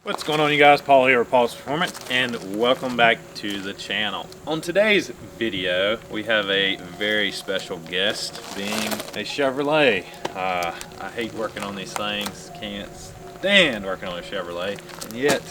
What's going on, you guys? Paul here with Paul's Performance, and welcome back to the channel. On today's video, we have a very special guest, being a Chevrolet. I hate working on these things, can't stand working on a Chevrolet, and yet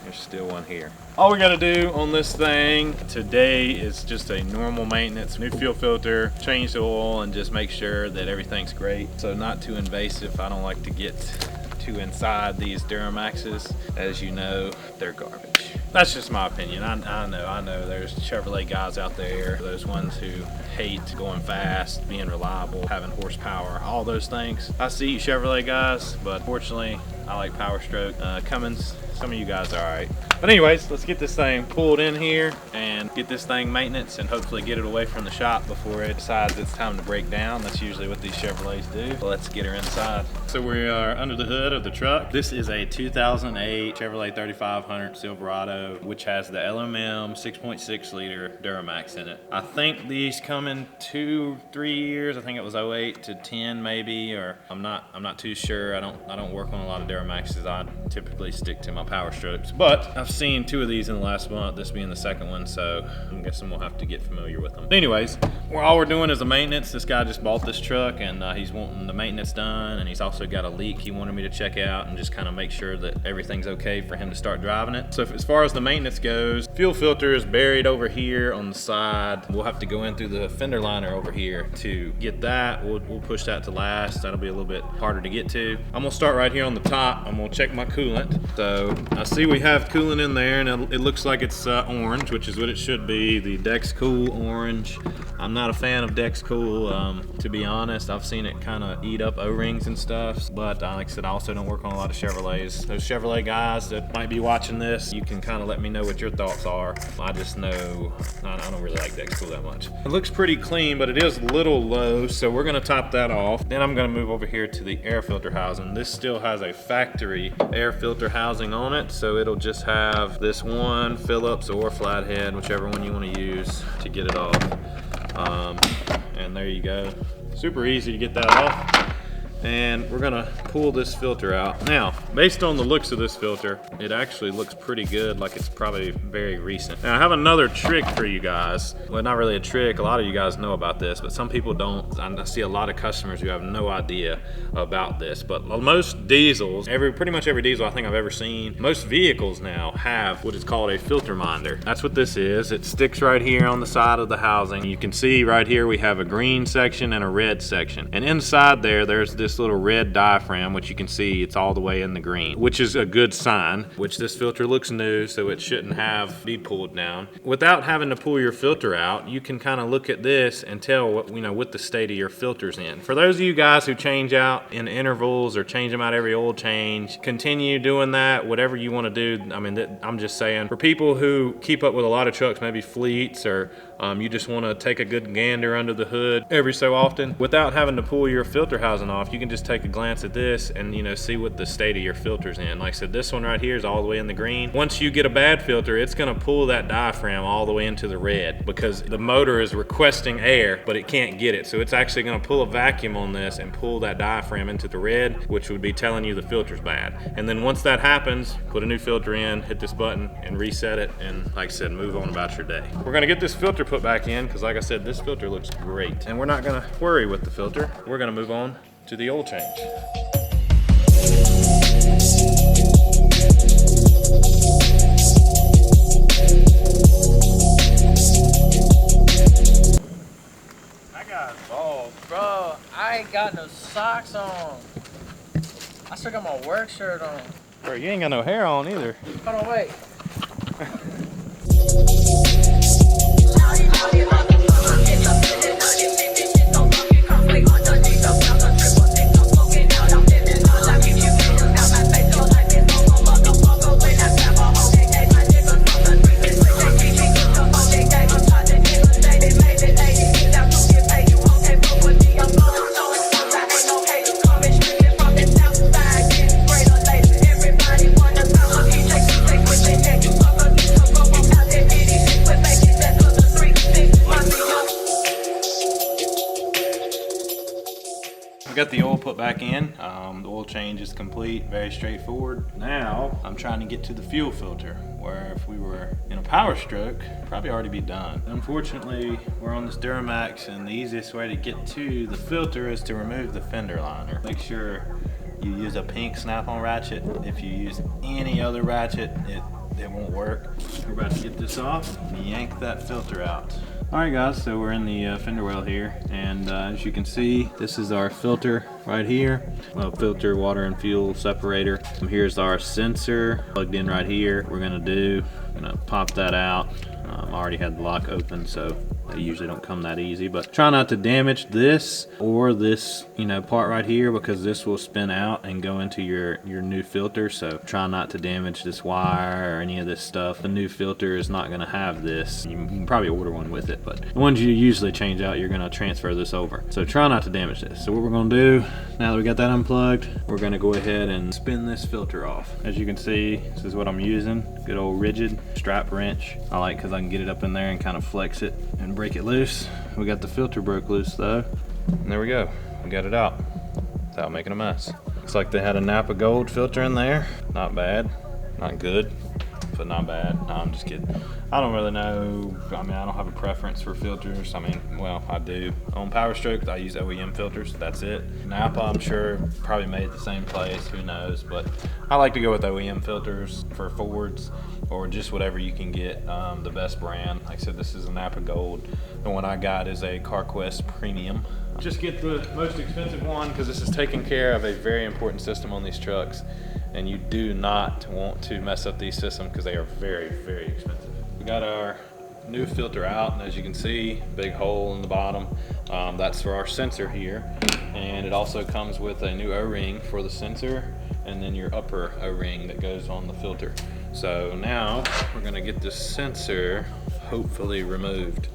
there's still one here. All we gotta do on this thing today is just a normal maintenance, new fuel filter, change the oil, and just make sure that everything's great. So not too invasive. I don't like to get too inside these Duramaxes. As you know, they're garbage. That's just my opinion. I know there's Chevrolet guys out there, those ones who hate going fast, being reliable, having horsepower, all those things. I see you Chevrolet guys, but fortunately I like Power Stroke. Cummins, some of you guys are alright. But anyways, let's get this thing pulled in here and get this thing maintenance and hopefully get it away from the shop before it decides it's time to break down. That's usually what these Chevrolets do. So let's get her inside. So we are under the hood of the truck. This is a 2008 Chevrolet 3500 Silverado, which has the LMM 6.6 liter Duramax in it. I think these come in 2-3 years. I think it was 08 to 10 maybe, or I'm not too sure. I don't work on a lot of Duramaxes. I typically stick to my Power Strokes, but I've seen 2 of these in the last month, this being the second one, so I'm guessing we'll have to get familiar with them. Anyways, all we're doing is a maintenance. This guy just bought this truck, and he's wanting the maintenance done, and he's also got a leak he wanted me to check out and just kind of make sure that everything's okay for him to start driving it. So as far as the maintenance goes, fuel filter is buried over here on the side. We'll have to go in through the fender liner over here to get that. We'll push that to last. That'll be a little bit harder to get to. I'm gonna start right here on the top. I'm gonna check my coolant. So I see we have coolant in there, and it looks like it's orange, which is what it should be, the Dex Cool orange. I'm not a fan of Dex Cool, to be honest. I've seen it kind of eat up O-rings and stuff, but like I said, I also don't work on a lot of Chevrolets. Those Chevrolet guys that might be watching this, you can kind of let me know what your thoughts are. I just know I don't really like Dex Cool that much. It looks pretty clean, but it is a little low, so we're gonna top that off. Then I'm gonna move over here to the air filter housing. This still has a factory air filter housing on it, so it'll just have this one Phillips or flathead, whichever one you want to use to get it off. And there you go. Super easy to get that off. And we're gonna pull this filter out. Now, based on the looks of this filter, it actually looks pretty good, like it's probably very recent. Now, I have another trick for you guys. Well, not really a trick, a lot of you guys know about this, but some people don't. I see a lot of customers who have no idea about this, but most diesels, pretty much every diesel I think I've ever seen, most vehicles now have what is called a filter minder. That's what this is. It sticks right here on the side of the housing. You can see right here we have a green section and a red section. And inside there's this little red diaphragm, which you can see it's all the way in the green, which is a good sign, which this filter looks new, so it shouldn't be pulled down. Without having to pull your filter out, you can kind of look at this and tell what the state of your filter's in. For those of you guys who change out in intervals or change them out every oil change, continue doing that, whatever you want to do. I mean, I'm just saying, for people who keep up with a lot of trucks, maybe fleets, or you just want to take a good gander under the hood every so often, without having to pull your filter housing off, you can just take a glance at this and see what the state of your filter's in. Like I said, this one right here is all the way in the green. Once you get a bad filter, it's going to pull that diaphragm all the way into the red, because the motor is requesting air, but it can't get it. So it's actually going to pull a vacuum on this and pull that diaphragm into the red, which would be telling you the filter's bad. And then once that happens, put a new filter in, hit this button and reset it, and like I said, move on about your day. We're going to get this filter put back in, because like I said, this filter looks great, and we're not going to worry with the filter. We're going to move on to the oil change. I got balls, bro. I ain't got no socks on. I still got my work shirt on. Bro, you ain't got no hair on either. Hold on, wait. we got the oil put back in. The oil change is complete, very straightforward. Now I'm trying to get to the fuel filter, where if we were in a Power Stroke, probably already be done. Unfortunately, we're on this Duramax, and the easiest way to get to the filter is to remove the fender liner. Make sure you use a pink snap-on ratchet. If you use any other ratchet, it won't work. We're about to get this off and yank that filter out. Alright guys, so we're in the fender well here, and as you can see, this is our filter right here. Filter, water and fuel separator. Here's our sensor plugged in right here. I'm gonna pop that out. I already had the lock open, so they usually don't come that easy, but try not to damage this or this, part right here, because this will spin out and go into your new filter. So try not to damage this wire or any of this stuff. The new filter is not going to have this. You can probably order one with it, but the ones you usually change out, you're going to transfer this over. So try not to damage this. So what we're going to do, now that we got that unplugged, we're going to go ahead and spin this filter off. As you can see, this is what I'm using. Good old rigid strap wrench. I like because I can get it up in there and kind of flex it and break it loose. We got the filter broke loose though. And there we go. We got it out without making a mess. Looks like they had a Napa Gold filter in there. Not bad. Not good, but not bad. No, I'm just kidding. I don't really know. I don't have a preference for filters. Well, I do. On Power Stroke, I use OEM filters. That's it. Napa, I'm sure, probably made the same place. Who knows? But I like to go with OEM filters for Fords, or just whatever you can get, the best brand. Like I said, this is a Napa Gold. The one I got is a CarQuest Premium. Just get the most expensive one, because this is taking care of a very important system on these trucks, and you do not want to mess up these systems because they are very, very expensive. We got our new filter out, and as you can see, big hole in the bottom. That's for our sensor here, and it also comes with a new O-ring for the sensor, and then your upper O-ring that goes on the filter. So now we're gonna get this sensor hopefully removed.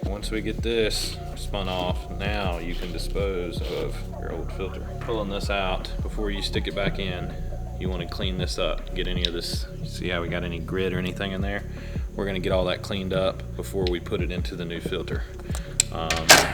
Once we get this spun off, now you can dispose of your old filter. Pulling this out before you stick it back in, you want to clean this up, get any of this, see how we got any grit or anything in there? We're gonna get all that cleaned up before we put it into the new filter.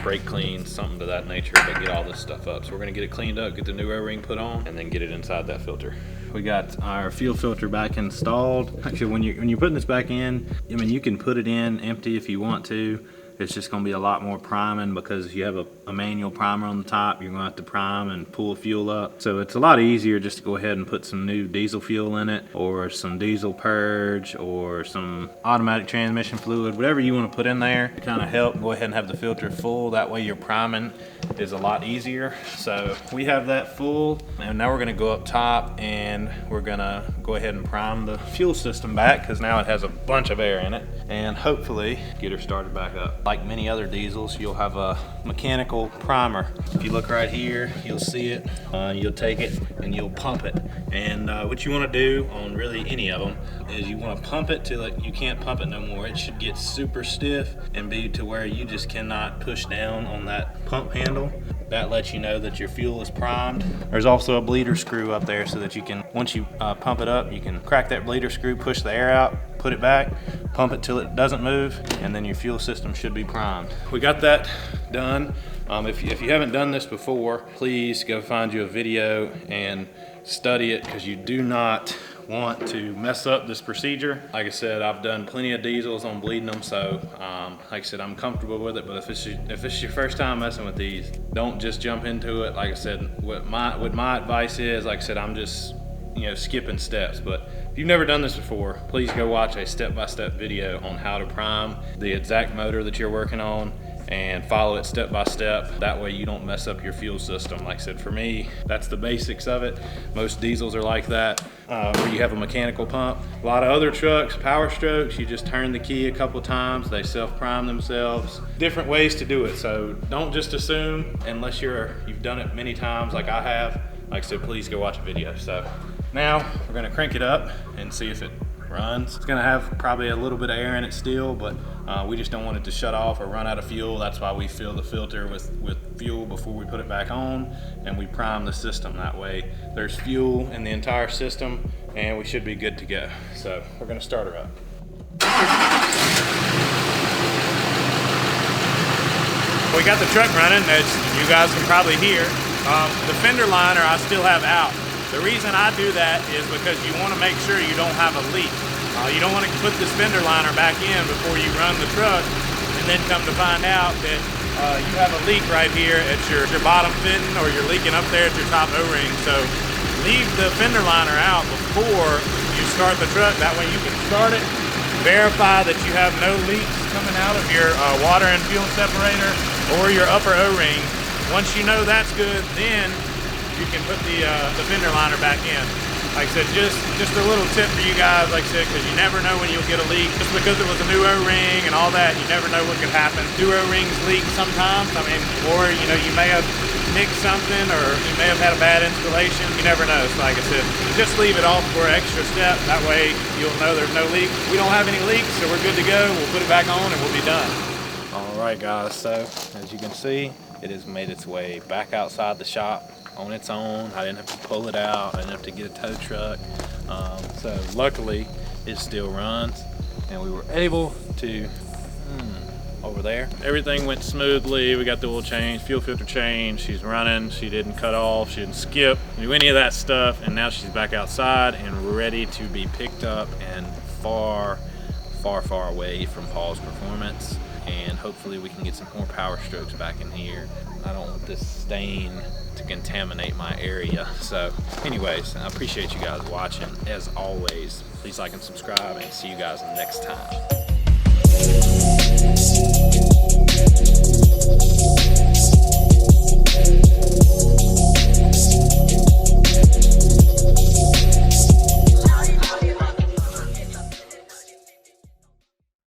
Brake clean, something to that nature, but get all this stuff up. So we're gonna get it cleaned up, get the new O-ring put on, and then get it inside that filter. We got our fuel filter back installed. Actually, when you're putting this back in, you can put it in empty if you want to. It's just going to be a lot more priming, because you have a manual primer on the top. You're going to have to prime and pull fuel up. So it's a lot easier just to go ahead and put some new diesel fuel in it, or some diesel purge, or some automatic transmission fluid, whatever you want to put in there to kind of help go ahead and have the filter full. That way your priming is a lot easier. So we have that full, and now we're going to go up top and we're going to go ahead and prime the fuel system back, because now it has a bunch of air in it, and hopefully get her started back up. Like many other diesels, you'll have a mechanical primer. If you look right here, you'll see it. You'll take it and you'll pump it. And what you want to do on really any of them is you want to pump it till you can't pump it no more. It should get super stiff and be to where you just cannot push down on that pump handle. That lets you know that your fuel is primed. There's also a bleeder screw up there, so that you can, once you pump it up, you can crack that bleeder screw, push the air out, put it back, pump it till it doesn't move, and then your fuel system should be primed. We got that done. If you haven't done this before, please go find you a video and study it, because you do not want to mess up this procedure. Like I said, I've done plenty of diesels on bleeding them, so like I said, I'm comfortable with it. But if it's your first time messing with these, don't just jump into it. Like I said, what my advice is, like I said, I'm just skipping steps. But if you've never done this before, please go watch a step-by-step video on how to prime the exact motor that you're working on, and follow it step by step. That way you don't mess up your fuel system. Like I said, for me, that's the basics of it. Most diesels are like that, where you have a mechanical pump. A lot of other trucks, Power Strokes, you just turn the key a couple times, they self-prime themselves. Different ways to do it, so don't just assume unless you've done it many times like I have. Like I said, please go watch a video. So now we're gonna crank it up and see if it runs. It's gonna have probably a little bit of air in it still, but we just don't want it to shut off or run out of fuel. That's why we fill the filter with fuel before we put it back on, and we prime the system. That way there's fuel in the entire system, and we should be good to go. So we're gonna start her up. We got the truck running, as you guys can probably hear. The fender liner I still have out. The reason I do that is because you want to make sure you don't have a leak. You don't want to put this fender liner back in before you run the truck and then come to find out that you have a leak right here at your bottom fitting, or you're leaking up there at your top O-ring. So leave the fender liner out before you start the truck. That way you can start it, verify that you have no leaks coming out of your water and fuel separator or your upper O-ring. Once you know that's good, then you can put the fender liner back in. Like I said, just a little tip for you guys, like I said, because you never know when you'll get a leak. Just because it was a new O-ring and all that, you never know what could happen. New O-rings leak sometimes, I mean, or you know, you may have nicked something, or you may have had a bad installation. You never know. So like I said, just leave it off for an extra step. That way you'll know there's no leak. We don't have any leaks, so we're good to go. We'll put it back on and we'll be done. All right, guys, so as you can see, it has made its way back outside the shop on its own. I didn't have to pull it out. I didn't have to get a tow truck. So luckily it still runs, and we were able to over there. Everything went smoothly. We got the oil change, fuel filter change. She's running. She didn't cut off. She didn't skip, do any of that stuff. And now she's back outside and ready to be picked up and far away from Paul's Performance. And hopefully we can get some more power strokes back in here. I don't want this stain to contaminate my area. So anyways, I appreciate you guys watching. As always, please like and subscribe, and see you guys next time.